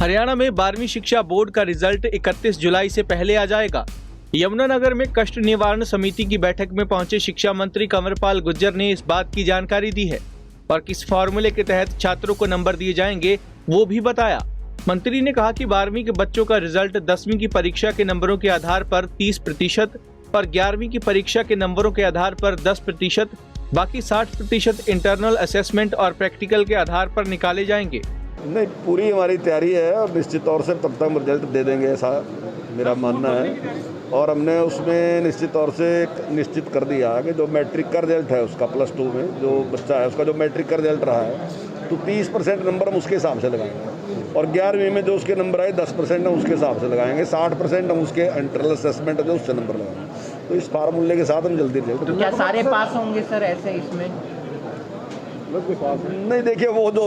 हरियाणा में 12वीं शिक्षा बोर्ड का रिजल्ट 31 जुलाई से पहले आ जाएगा। यमुनानगर में कष्ट निवारण समिति की बैठक में पहुंचे शिक्षा मंत्री कंवरपाल गुर्जर ने इस बात की जानकारी दी है और किस फॉर्मूले के तहत छात्रों को नंबर दिए जाएंगे वो भी बताया। मंत्री ने कहा कि 12वीं के बच्चों का रिजल्ट 10वीं की परीक्षा के नंबरों के आधार पर 30% और 11वीं की परीक्षा के नंबरों के आधार पर 10%, बाकी 60% इंटरनल असेसमेंट और प्रैक्टिकल के आधार पर निकाले जाएंगे। नहीं, पूरी हमारी तैयारी है और निश्चित तौर से तब तक हम रिजल्ट दे देंगे, ऐसा मेरा मानना है। और हमने उसमें निश्चित तौर से निश्चित कर दिया कि जो मैट्रिक का रिजल्ट है उसका +2 में जो बच्चा है उसका जो मैट्रिक का रिजल्ट रहा है तो 30% नंबर हम उसके हिसाब से लगाएंगे और 11वीं में जो उसके नंबर आए 10% हम उसके हिसाब से लगाएंगे, 60% हम उसके इंटरनल असेसमेंट जो उससे नंबर लगाएंगे। तो इस फार्मूले के साथ हम जल्दी रिजल्ट। तो क्या सारे पास होंगे सर ऐसे इसमें? नहीं, देखिए वो जो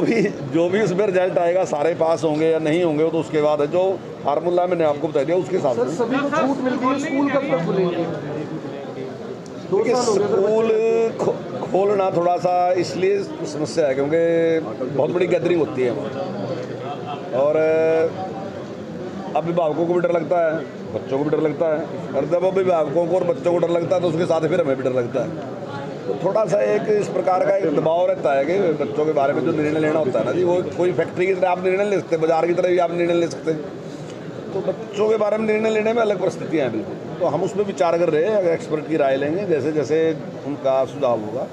भी उसमें रिजल्ट आएगा सारे पास होंगे या नहीं होंगे वो तो उसके बाद है। जो फार्मूला मैंने आपको बता दिया उसके हिसाब से। सभी को छूट मिलती है, स्कूल कब तक खुलेंगे? स्कूल खोलना थोड़ा सा इसलिए समस्या है क्योंकि बहुत बड़ी गैदरिंग होती है वहाँ और अभिभावकों को भी डर लगता है, बच्चों को भी डर लगता है और जब अभिभावकों को और बच्चों को डर लगता है तो उसके साथ फिर हमें भी डर लगता है। तो थोड़ा सा एक इस प्रकार का एक दबाव रहता है कि बच्चों के बारे में जो निर्णय लेना होता है ना जी, वो कोई फैक्ट्री की तरह आप निर्णय ले सकते, बाजार की तरह भी आप निर्णय ले सकते। तो बच्चों के बारे में निर्णय लेने में अलग परिस्थितियाँ हैं बिल्कुल। तो हम उसमें विचार कर रहे हैं, अगर एक्सपर्ट की राय लेंगे जैसे जैसे उनका सुझाव होगा।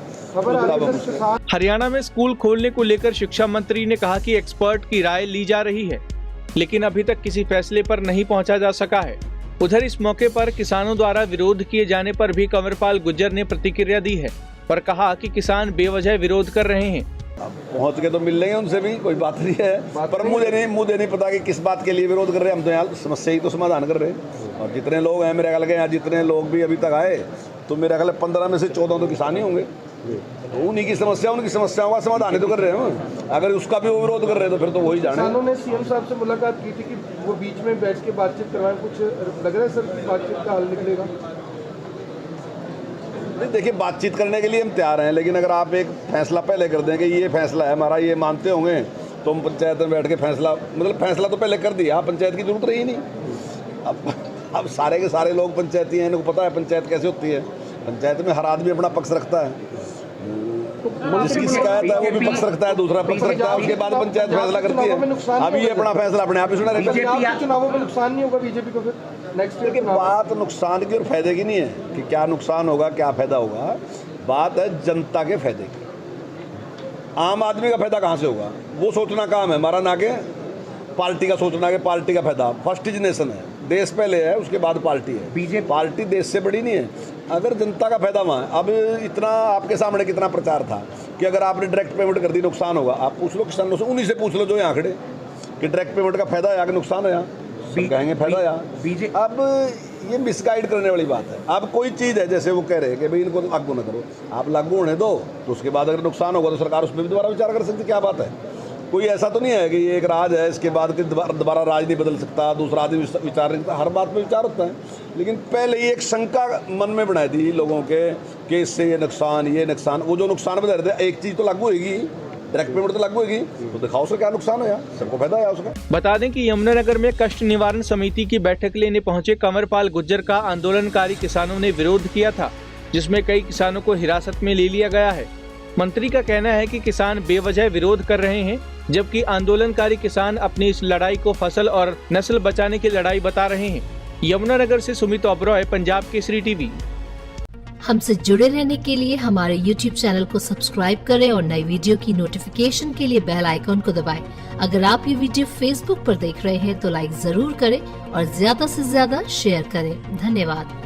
हरियाणा में स्कूल खोलने को लेकर शिक्षा मंत्री ने कहा कि एक्सपर्ट की राय ली जा रही है लेकिन अभी तक किसी फैसले पर नहीं पहुंचा जा सका है। उधर इस मौके पर किसानों द्वारा विरोध किए जाने पर भी कंवरपाल गुर्जर ने प्रतिक्रिया दी है और कहा कि किसान बेवजह विरोध कर रहे हैं। पहुंच के तो मिल लेंगे उनसे भी, कोई बात नहीं है, पर मुझे नहीं पता कि किस बात के लिए विरोध कर रहे हैं। हम तो यहाँ समस्या ही तो समाधान कर रहे हैं और जितने लोग हैं मेरे ख्याल के यहाँ जितने लोग भी अभी तक आए तो मेरे ख्याल 15 में से 14 तो किसान ही होंगे। तो उन्हीं की समस्या उनकी समस्याओं का समाधान ही तो कर रहे हैं। अगर उसका भी वो विरोध कर रहे हैं तो फिर तो वही जाने। किसानों ने सीएम साहब से मुलाकात की थी कि वो बीच में बैठ के बातचीत करवाएं, कुछ लग रहा है सर बातचीत का हल निकलेगा? नहीं, देखिए बातचीत करने के लिए हम तैयार हैं लेकिन अगर आप एक फैसला पहले कर दें कि ये फैसला है हमारा, ये मानते होंगे तो हम पंचायत में बैठ के फैसला तो पहले कर दिया, पंचायत की जरूरत रही नहीं। अब सारे के सारे लोग पंचायती हैं, इनको पता है पंचायत कैसे होती है। पंचायत में हर आदमी अपना पक्ष रखता है, जिसकी शिकायत है वो भी पक्ष रखता है, दूसरा पक्ष रखता है, उसके बाद पंचायत फैसला करती है। अभी ये अपना फैसला अपने आप ही सुना रहेगा। चुनावों में नुकसान नहीं होगा बीजेपी को? फिर नेक्स्ट ईयर की बात नुकसान की और फायदे की नहीं है कि क्या नुकसान होगा क्या फायदा होगा, बात है जनता के फायदे की। आम आदमी का फायदा कहाँ से होगा वो सोचना काम है हमारा, ना कि पार्टी का सोचना कि पार्टी का फायदा। फर्स्ट इज नेशन है, देश पहले है उसके बाद पार्टी है। पार्टी देश से बड़ी नहीं है। अगर जनता का फायदा वहाँ, अब इतना आपके सामने कितना प्रचार था कि अगर आपने डायरेक्ट पेमेंट कर दी नुकसान होगा। आप पूछ लो किसानों से, उन्हीं से पूछ लो जो यहाँ खड़े कि डायरेक्ट पेमेंट का फायदा है कि नुकसान है, कहेंगे फायदा है। अब ये मिसगाइड करने वाली बात है। अब कोई चीज़ है जैसे वो कह रहे हैं कि भाई इनको लागू ना करो, आप लागू होने दो तो उसके बाद अगर नुकसान होगा तो सरकार उस पर भी दोबारा विचार कर सकती है। क्या बात है? कोई ऐसा तो नहीं है कि ये एक राज है इसके बाद कि दोबारा राज नहीं बदल सकता, दूसरा आदमी विचार नहीं करता। हर बात पे विचार होता है लेकिन पहले ही एक शंका मन में बनाई थी लोगों के कि इससे ये नुकसान, वो जो नुकसान बता रहे थे एक चीज़ तो लागू होगी, डायरेक्ट पेमेंट तो लागू होगी, तो दिखाओ उसका क्या नुकसान है, सबको फायदा है उसका। बता दें कि यमुनानगर में कष्ट निवारण समिति की बैठक लेने पहुंचे कंवरपाल गुर्जर का आंदोलनकारी किसानों ने विरोध किया था जिसमें कई किसानों को हिरासत में ले लिया गया है। मंत्री का कहना है कि किसान बेवजह विरोध कर रहे हैं जबकि आंदोलनकारी किसान अपनी इस लड़ाई को फसल और नस्ल बचाने की लड़ाई बता रहे हैं। यमुनानगर से सुमित ओबरॉय, पंजाब केसरी टीवी। हमसे जुड़े रहने के लिए हमारे YouTube चैनल को सब्सक्राइब करें और नई वीडियो की नोटिफिकेशन के लिए बेल आइकॉन को दबाएं। अगर आप ये वीडियो Facebook पर देख रहे हैं तो लाइक जरूर करें और ज्यादा से ज्यादा शेयर करें। धन्यवाद।